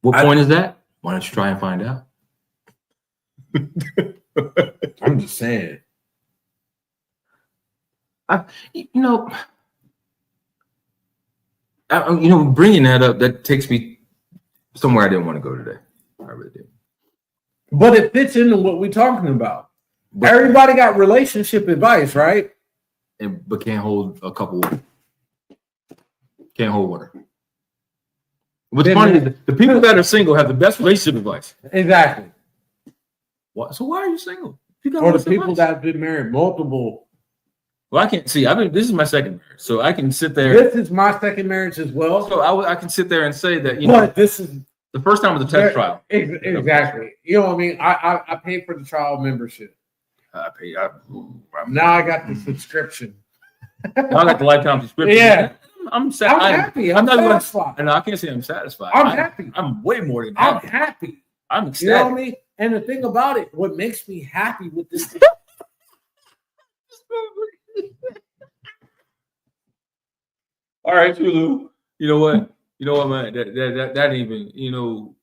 What point is that? Why don't you try and find out? I'm just saying. Bringing that up, that takes me somewhere I didn't want to go today. I really did. But it fits into what we're talking about. Everybody got relationship advice, right? But can't hold a couple. Can't hold water. What's funny is the people that are single have the best relationship advice. Exactly. What? So why are you single? Or the people that have been married multiple. Well, I can't see. This is my second marriage, so I can sit there. This is my second marriage as well. So I can sit there and say that this is the first time was a test trial. Exactly. You know what I mean? I paid for the trial membership. Now I got the subscription. Now I got the lifetime subscription. Yeah. I'm happy. I'm satisfied. And I can't say I'm satisfied. I'm happy. I'm way more than happy. I'm happy. I'm ecstatic. You know what I mean? And the thing about it, what makes me happy with this. All right, Chulu. You know what, man? That ain't even,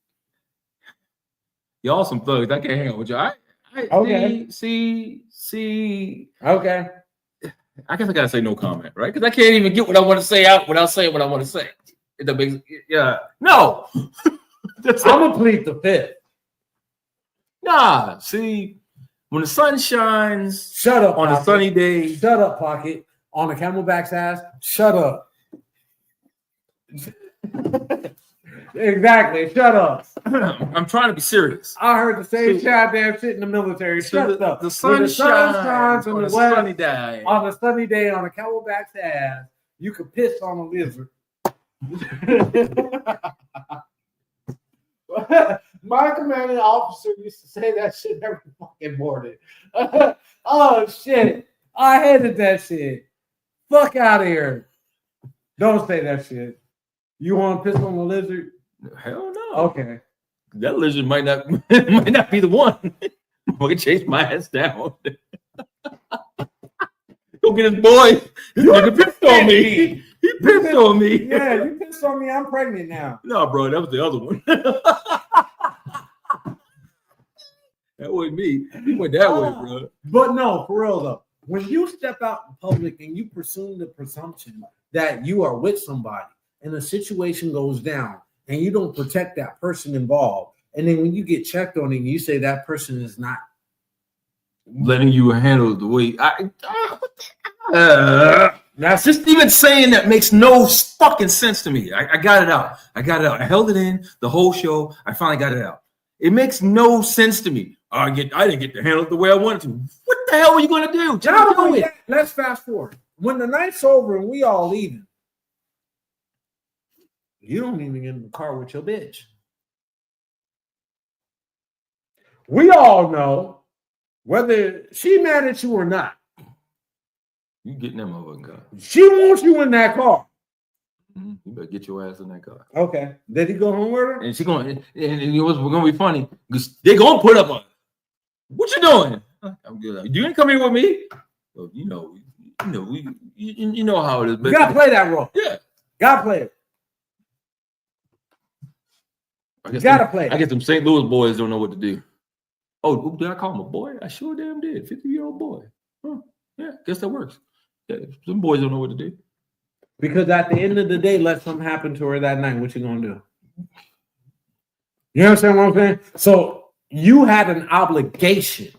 y'all some thugs. I can't hang out with y'all. Okay. See. Okay. I guess I gotta say no comment, right? Because I can't even get what I want to say out without saying what I want to say. No. I'm gonna plead the fifth. Nah. See, when the sun shines, shut up on Pocket. a sunny day. Shut up, Pocket. On a camelback's ass. Shut up. Exactly. Shut up. I'm trying to be serious. I heard the same goddamn shit in the military. Shut up. The sun shines on a sunny day. On a sunny day on a camelback's ass, you could piss on a lizard. My commanding officer used to say that shit every fucking morning. Oh shit. I hated that shit. Fuck out of here. Don't say that shit. You want to piss on the lizard? Hell no. Okay. That lizard might not be the one. We can chase my ass down. Go get his boy. This nigga pissed on me. He pissed on me. Yeah, you pissed on me. I'm pregnant now. No, bro, that was the other one. That wasn't me. He went that way, bro. But no, for real though. When you step out in public and you presume the presumption that you are with somebody and the situation goes down and you don't protect that person involved, and then when you get checked on it, you say that person is not letting you handle the way that's just even saying that makes no fucking sense to me. I got it out. I held it in the whole show. I finally got it out. It makes no sense to me. I didn't get to handle it the way I wanted to. What the hell are you going to do? Not only that, let's fast forward. When the night's over and we all leaving, you don't even get in the car with your bitch. We all know whether she mad at you or not. You getting that motherfucking car. She wants you in that car. Mm-hmm. You better get your ass in that car. Okay. Did he go home with her? And she going, and you know what's going to be funny? Because they're going to put up on. What you doing? I'm good. You didn't come here with me? Well, you know how it is. You gotta play that role. Yeah. Gotta play it. I guess play it. I guess them St. Louis boys don't know what to do. Oh, did I call him a boy? I sure damn did. 50-year-old boy. Huh. Yeah, guess that works. Yeah, some boys don't know what to do. Because at the end of the day, let something happen to her that night. What you gonna do? You understand what I'm saying? So you had an obligation.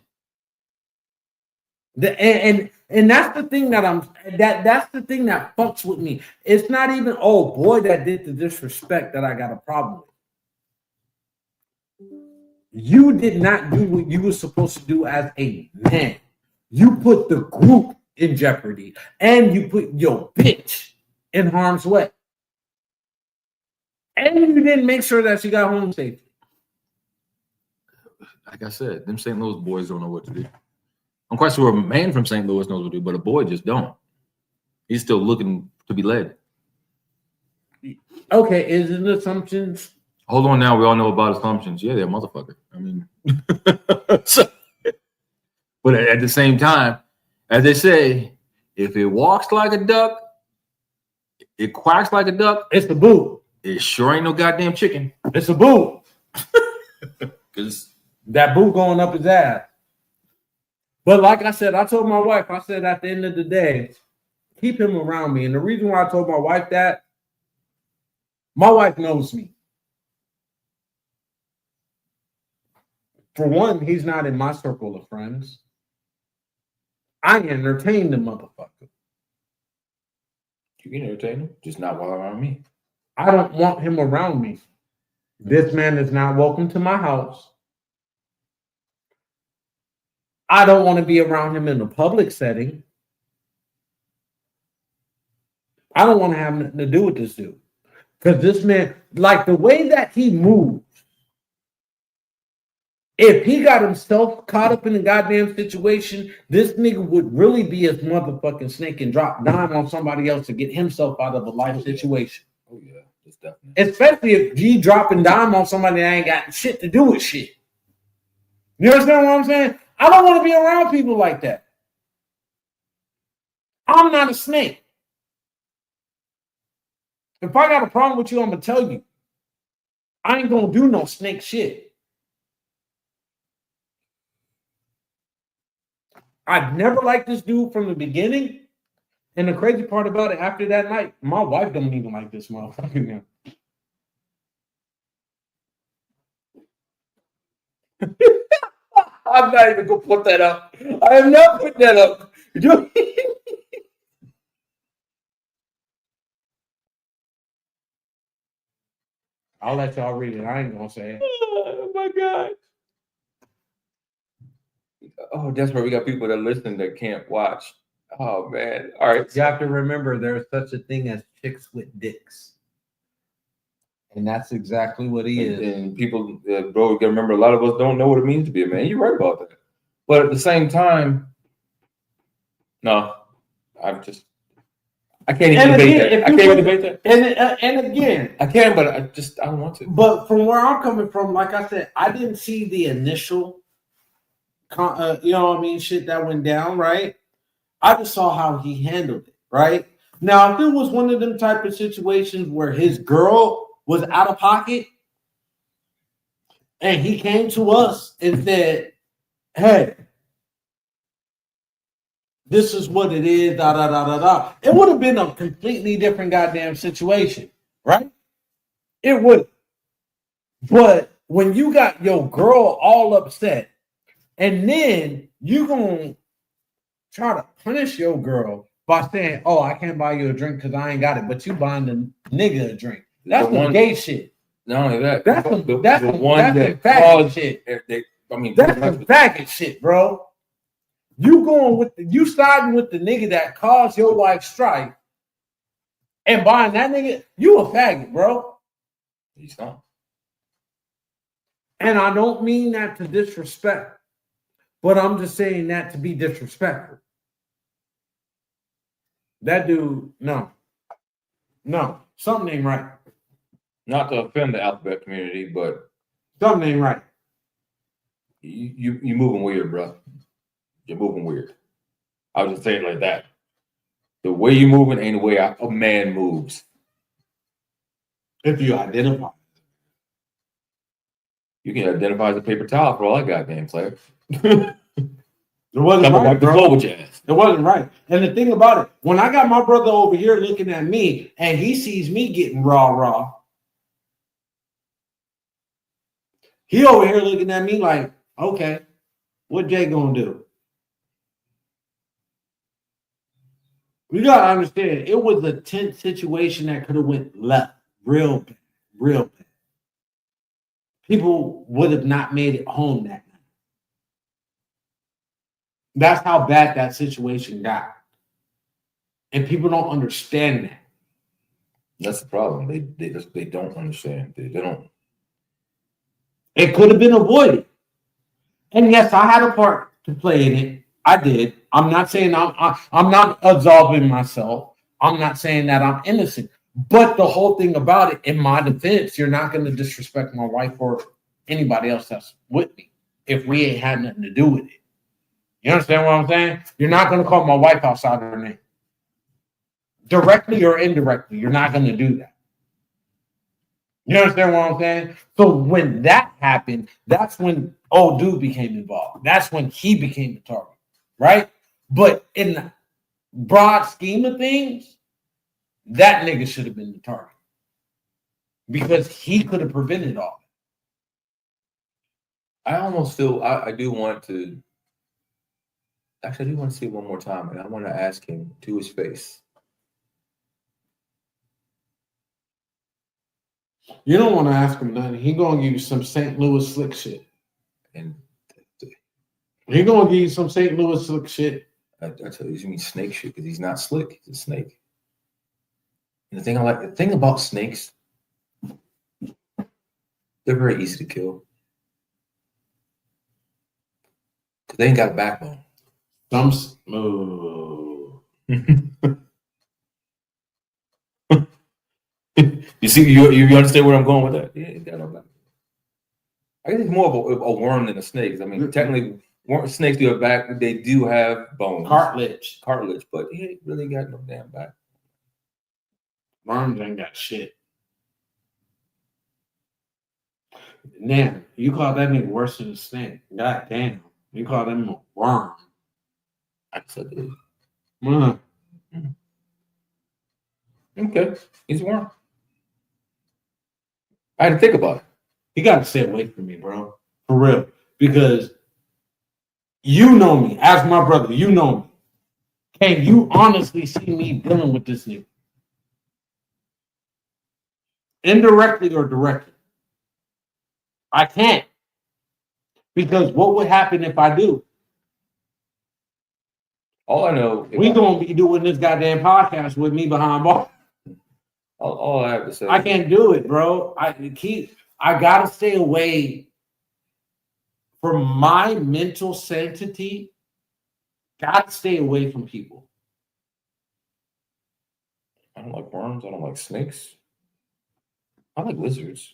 And that's the thing that's the thing that fucks with me. It's not even, oh boy, that did the disrespect that I got a problem with. You did not do what you were supposed to do as a man. You put the group in jeopardy, and you put your bitch in harm's way, and you didn't make sure that she got home safely. Like I said, them St. Louis boys don't know what to do. I'm quite sure a man from St. Louis knows what to do, but a boy just don't. He's still looking to be led. Okay, is it assumptions? Hold on now. We all know about assumptions. Yeah, they're a motherfucker. I mean, but at the same time, as they say, if it walks like a duck, it quacks like a duck. It's the boot. It sure ain't no goddamn chicken. It's a boot. Because that boot going up his ass. But like I said, I told my wife, I said at the end of the day, keep him around me. And the reason why I told my wife that, my wife knows me. For one, he's not in my circle of friends. I entertain the motherfucker. You can entertain him, just not while around me. I don't want him around me. This man is not welcome to my house. I don't want to be around him in a public setting. I don't want to have nothing to do with this dude. Because this man, like the way that he moves, if he got himself caught up in a goddamn situation, this nigga would really be a motherfucking snake and drop dime on somebody else to get himself out of a life situation. Oh, yeah. That's definitely. Especially if he dropping dime on somebody that ain't got shit to do with shit. You understand what I'm saying? I don't want to be around people like that. I'm not a snake. If I got a problem with you, I'm going to tell you. I ain't going to do no snake shit. I've never liked this dude from the beginning. And the crazy part about it, after that night, my wife don't even like this motherfucker now. I'm not even going to put that up. I am not putting that up. I'll let y'all read it. I ain't going to say it. Oh, my God. Oh, that's where we got people that listen that can't watch. Oh, man. All right. You have to remember there's such a thing as chicks with dicks. And that's exactly what he is. And people, bro, you gotta remember, a lot of us don't know what it means to be a man. You're right about that. But at the same time, no, I can't even debate that. I can't even debate that. And again, I can, but I don't want to. But from where I'm coming from, like I said, I didn't see the initial, you know what I mean, shit that went down, right? I just saw how he handled it, right? Now, if it was one of them type of situations where his girl was out of pocket and he came to us and said, hey, this is what it is, da, da, da, da, da. It would have been a completely different goddamn situation, right? It would. But when you got your girl all upset and then you going to try to punish your girl by saying, oh, I can't buy you a drink because I ain't got it, but you buying the nigga a drink. That's some gay shit. Not only that, that's some faggot shit. That's some faggot shit, bro. You siding with the nigga that caused your wife strife and buying that nigga, you a faggot, bro. He's not. And I don't mean that to disrespect, but I'm just saying that to be disrespectful. That dude, no, something ain't right. Not to offend the alphabet community, but something ain't right. You moving weird, bro. You're moving weird. I was just saying like that. The way you're moving ain't the way a man moves. If you identify. You can identify as a paper towel for all that goddamn player. It wasn't right, bro. With your ass. It wasn't right. And the thing about it, when I got my brother over here looking at me and he sees me getting raw, he over here looking at me like, okay, what Jay gonna do? You gotta understand, it was a tense situation that could have went left real bad. People would have not made it home that night. That's how bad that situation got. And people don't understand that. That's the problem. They don't understand. They don't. It could have been avoided. And yes, I had a part to play in it. I did. I'm not saying I'm not absolving myself. I'm not saying that I'm innocent. But the whole thing about it, in my defense, you're not going to disrespect my wife or anybody else that's with me if we ain't had nothing to do with it. You understand what I'm saying? You're not going to call my wife outside her name. Directly or indirectly, you're not going to do that. You understand what I'm saying? So when that happened, that's when old dude became involved. That's when he became the target, right? But in the broad scheme of things, that nigga should have been the target because he could have prevented all I almost feel I do want to. Actually, I do want to see it one more time, and I want to ask him to his face. You don't want to ask him nothing. He gonna give you some St. Louis slick shit. And He gonna give you some St. Louis slick shit. I tell you mean snake shit because he's not slick. He's a snake. And the thing about snakes, they're very easy to kill. Because they ain't got a backbone. You see, you understand where I'm going with that? Yeah, it got no backbone. I guess it's more of a worm than a snake. I mean, technically, snakes do have back. They do have bones, cartilage, but he ain't really got no damn back. Worms ain't got shit. Damn, you call that nigga worse than a snake? God damn, you call them a worm? I said it. Okay, he's a worm. I had to think about it. You got to stay away from me, bro. For real. Because you know me. As my brother, you know me. Can you honestly see me dealing with this nigga? Indirectly or directly? I can't. Because what would happen if I do? All I know... We going to be doing this goddamn podcast with me behind bars. All I have to say... I can't do it, bro. I got to stay away from my mental sanity. Got to stay away from people. I don't like worms. I don't like snakes. I like lizards.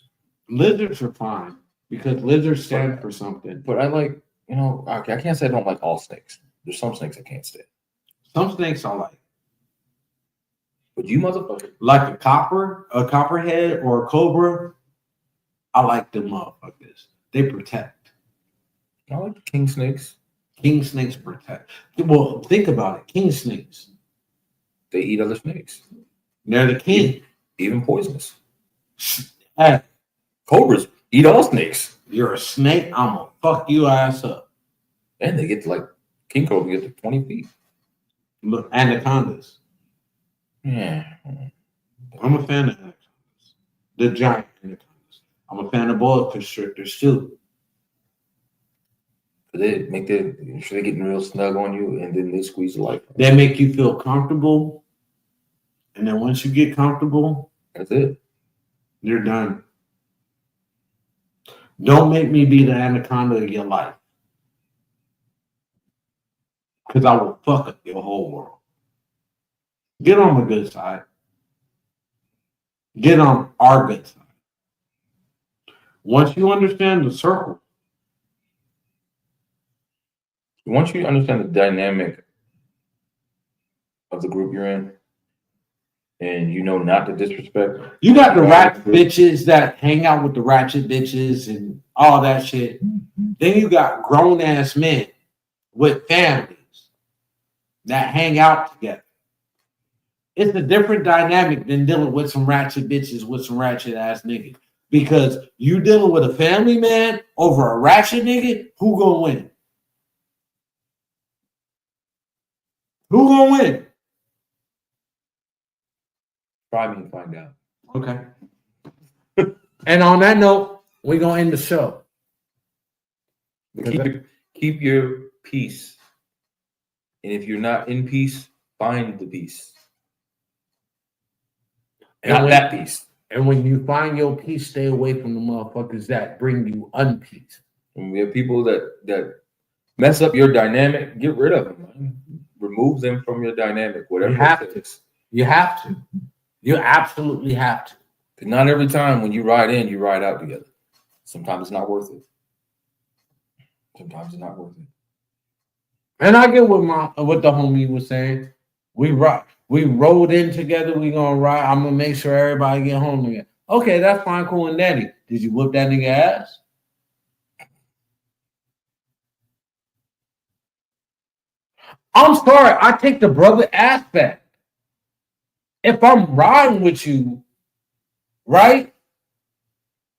Lizards are fine because lizards stand for something. But I like, okay, I can't say I don't like all snakes. There's some snakes I can't stand. Some snakes I like. But you motherfucker. Like a copperhead or a cobra, I like them motherfuckers. They protect. I like king snakes. King snakes protect. Well, think about it. King snakes. They eat other snakes. They're the king. Even poisonous. Hey, cobras eat all snakes. You're a snake, I'm gonna fuck you ass up. And they get to king cobra get to 20 feet. Look, anacondas. Yeah. I'm a fan of anacondas. The giant anacondas. I'm a fan of boa constrictors too. They getting real snug on you and then they squeeze the life. They make you feel comfortable. And then once you get comfortable, that's it. You're done. Don't make me be the anaconda of your life. Because I will fuck up your whole world. Get on the good side. Get on our good side. Once you understand the circle. Once you understand the dynamic of the group you're in, and you know not to disrespect. You got the ratchet bitches that hang out with the ratchet bitches and all that shit. Then you got grown ass men with families that hang out together. It's a different dynamic than dealing with some ratchet bitches with some ratchet ass niggas. Because you dealing with a family man over a ratchet nigga, who gonna win? Who gonna win? Try me and find out. Okay. And on that note, we're gonna end the show. Keep your peace. And if you're not in peace, find the peace. Not that peace. And when you find your peace, stay away from the motherfuckers that bring you unpeace. And we have people that mess up your dynamic. Get rid of them. Man. Remove them from your dynamic. Whatever You have to. You have to. You absolutely have to. Because not every time when you ride in, you ride out together. Sometimes it's not worth it. Sometimes it's not worth it. And I get what the homie was saying. We rode in together. We gonna ride. I'm gonna make sure everybody get home again. Okay, that's fine, cool and dandy. Did you whoop that nigga ass? I'm sorry. I take the brother aspect. If I'm riding with you, right?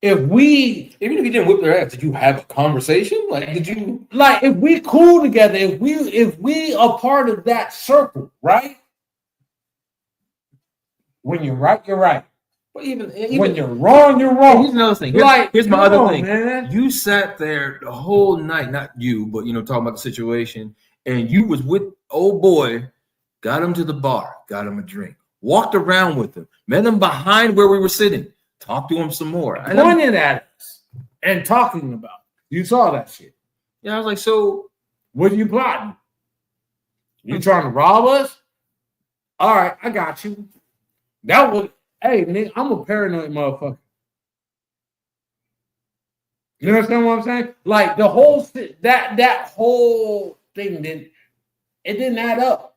Even if you didn't whip their ass, did you have a conversation? Like, if we cool together, if we are part of that circle, right? When you're right, you're right. But even when you're wrong, you're wrong. Here's another thing. Here's my other thing. Man. You sat there the whole night, not you, but talking about the situation, and you was with old boy, got him to the bar, got him a drink, walked around with him, met him behind where we were sitting. Talk to him some more. Pointing at us and talking about it. You saw that shit. Yeah, I was like, so what are you plotting? You trying to rob us? All right, I got you. That was, hey, nigga, I'm a paranoid motherfucker. You understand what I'm saying? Like the whole that whole thing didn't add up.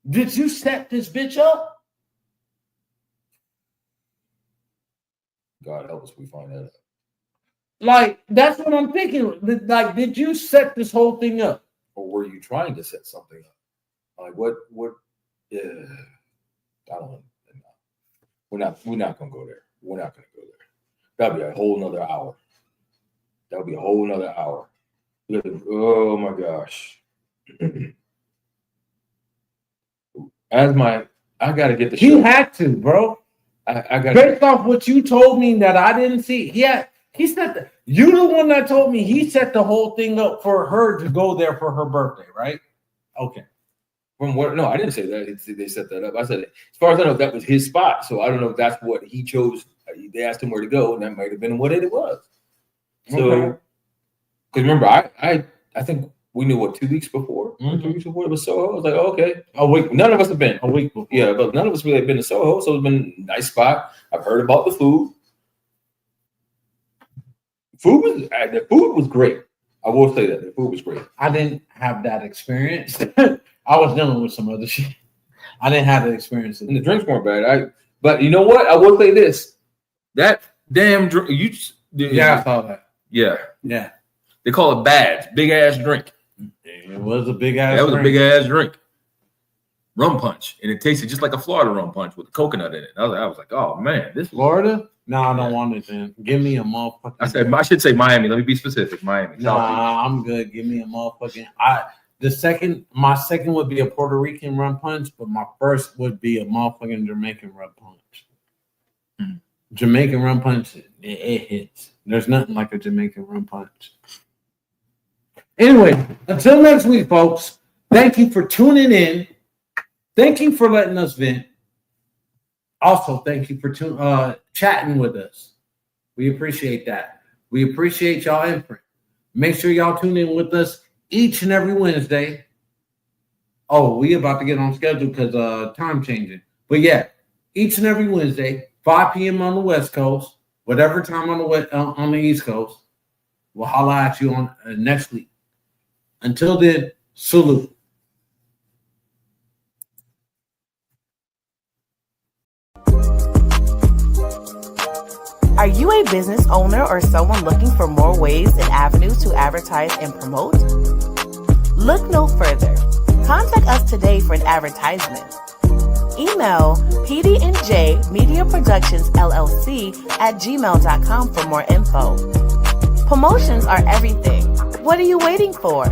Did you set this bitch up? God help us, we find that out. Like, that's what I'm thinking. Like, did you set this whole thing up? Or were you trying to set something up? Like, what, yeah, I don't know. We're not going to go there. We're not going to go there. That'll be a whole nother hour. Oh, my gosh. I got to get the show. He had to, bro. I got based off what you told me that I didn't see. Yeah, he set you the one that told me he set the whole thing up for her to go there for her birthday, right? Okay. From what? No, I didn't say that. They set that up. I said, as far as I know, that was his spot. So I don't know if that's what he chose. They asked him where to go, and that might have been what it was. So, because remember, I think we knew what 2 weeks before. 2 weeks before it was Soho. I was like, oh, okay, a week. None of us have been a week before. Yeah, but none of us really have been to Soho, so it's been a nice spot. I've heard about the food. The food was great. I will say that the food was great. I didn't have that experience. I was dealing with some other shit. I didn't have the experience. And the drinks weren't bad. But you know what? I will say this: that damn drink. I saw that. Yeah. They call it bad. Big ass drink. It was a big ass. That was a big ass drink. Rum punch, and it tasted just like a Florida rum punch with a coconut in it. I was like, oh man, this Florida. No, I don't want it then. Give me a motherfucking. I should say Miami. Let me be specific. Miami. Nah, I'm good. Give me a motherfucking. My second would be a Puerto Rican rum punch, but my first would be a motherfucking Jamaican rum punch. Jamaican rum punch, it hits. There's nothing like a Jamaican rum punch. Anyway, until next week, folks. Thank you for tuning in. Thank you for letting us vent. Also, thank you for chatting with us. We appreciate that. We appreciate y'all input. Make sure y'all tune in with us each and every Wednesday. Oh, we about to get on schedule because time changing. But yeah, each and every Wednesday, 5 p.m. on the West Coast, whatever time on the East Coast. We'll holla at you on next week. Until then, salute. Are you a business owner or someone looking for more ways and avenues to advertise and promote? Look no further. Contact us today for an advertisement. Email PD&J Media Productions LLC at gmail.com for more info. Promotions are everything. What are you waiting for?